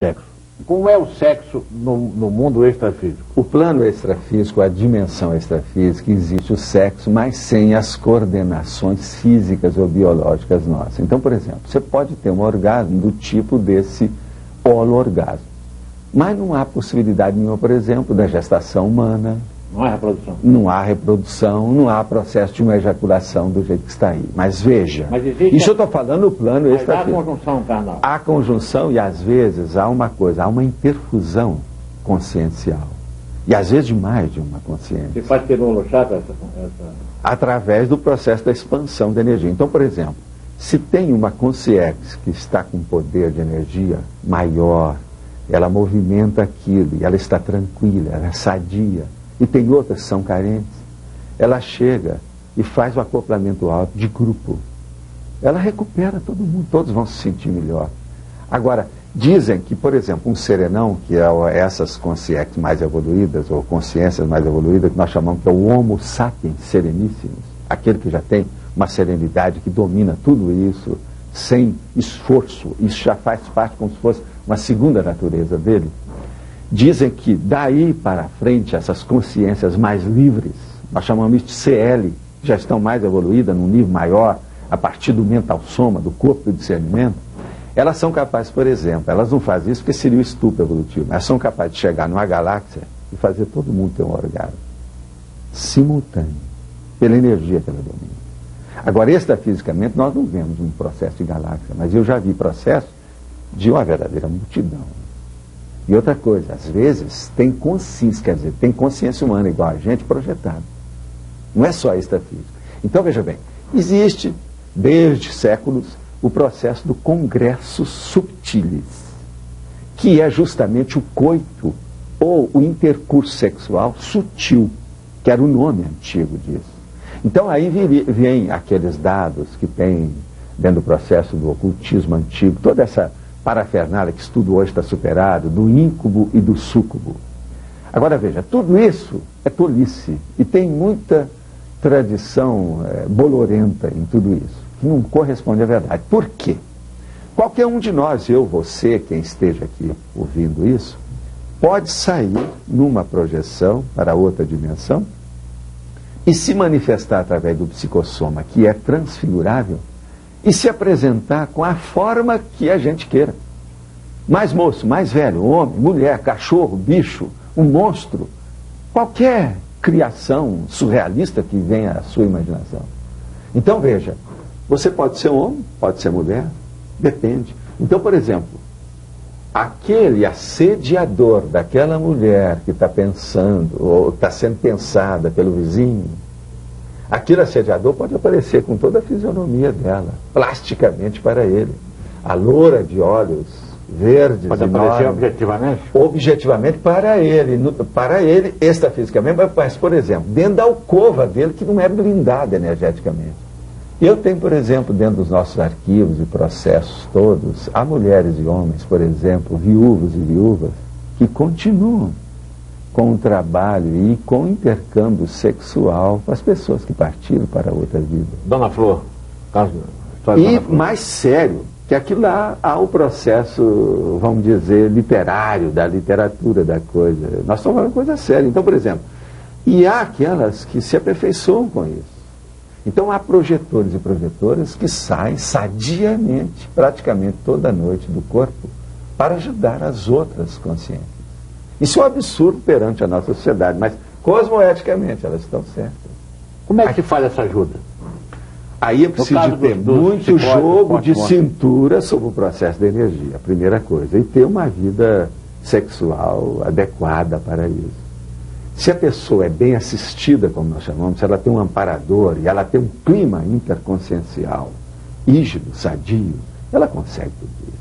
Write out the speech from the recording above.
sexo. Como é o sexo no mundo extrafísico? O plano extrafísico, a dimensão extrafísica, existe o sexo, mas sem as coordenações físicas ou biológicas nossas. Então, por exemplo, você pode ter um orgasmo do tipo desse holo-orgasmo, mas não há possibilidade nenhuma, por exemplo, da gestação humana. Não há reprodução. Não há reprodução, não há processo de uma ejaculação do jeito que está aí. Mas veja, isso eu estou falando no plano extrafísico. Há conjunção carnal. Há conjunção e às vezes há uma coisa, há uma interfusão consciencial. E às vezes de mais de uma consciência. Você faz pelo chakra essa... Através do processo da expansão da energia. Então, por exemplo, se tem uma consciência que está com poder de energia maior, ela movimenta aquilo e ela está tranquila, ela é sadia, e tem outras que são carentes, ela chega e faz o acoplamento alto de grupo. Ela recupera todo mundo, todos vão se sentir melhor. Agora, dizem que, por exemplo, um serenão, que é essas consciências mais evoluídas, ou consciências mais evoluídas, que nós chamamos que é o Homo sapiens sereníssimos, aquele que já tem uma serenidade que domina tudo isso, sem esforço, isso já faz parte como se fosse uma segunda natureza dele. Dizem que daí para frente, essas consciências mais livres, nós chamamos isso de CL, já estão mais evoluídas, num nível maior, a partir do mental soma, do corpo do discernimento, elas são capazes, por exemplo, elas não fazem isso porque seria o estupro evolutivo, mas elas são capazes de chegar numa galáxia e fazer todo mundo ter um orgasmo simultâneo, pela energia que ela domina. Agora, extrafisicamente, nós não vemos um processo de galáxia, mas eu já vi processo de uma verdadeira multidão. E outra coisa, às vezes tem consciência, quer dizer, tem consciência humana igual a gente projetada. Não é só extrafísico. Então, veja bem, existe, desde séculos, o processo do congresso subtilis, que é justamente o coito ou o intercurso sexual sutil, que era o nome antigo disso. Então aí vem aqueles dados que tem dentro do processo do ocultismo antigo, toda essa parafernália que estudo hoje está superado, do íncubo e do súcubo. Agora veja, tudo isso é tolice e tem muita tradição bolorenta em tudo isso, que não corresponde à verdade. Por quê? Qualquer um de nós, eu, você, quem esteja aqui ouvindo isso, pode sair numa projeção para outra dimensão e se manifestar através do psicossoma, que é transfigurável, e se apresentar com a forma que a gente queira. Mais moço, mais velho, homem, mulher, cachorro, bicho, um monstro, qualquer criação surrealista que venha à sua imaginação. Então veja, você pode ser homem, pode ser mulher, depende. Então, por exemplo, aquele assediador daquela mulher que está pensando, ou está sendo pensada pelo vizinho, aquele assediador pode aparecer com toda a fisionomia dela, plasticamente para ele. A loura de olhos verdes, pode aparecer objetivamente? Objetivamente para ele, extrafisicamente, mas, por exemplo, dentro da alcova dele, que não é blindada energeticamente. Eu tenho, por exemplo, dentro dos nossos arquivos e processos todos, há mulheres e homens, por exemplo, viúvos e viúvas, que continuam com o trabalho e com o intercâmbio sexual com as pessoas que partiram para outra vida. Dona Flor, caso e mais sério, que aquilo lá há o processo, vamos dizer, literário, da literatura da coisa. Nós estamos falando de coisa séria. Então, por exemplo, e há aquelas que se aperfeiçoam com isso. Então há projetores e projetoras que saem sadiamente, praticamente toda noite do corpo, para ajudar as outras consciências. Isso é um absurdo perante a nossa sociedade, mas cosmoeticamente elas estão certas. Como é que se faz essa ajuda? Aí é preciso ter muito jogo de cintura sobre o processo da energia, a primeira coisa, e ter uma vida sexual adequada para isso. Se a pessoa é bem assistida, como nós chamamos, se ela tem um amparador e ela tem um clima interconsciencial rígido, sadio, ela consegue tudo isso.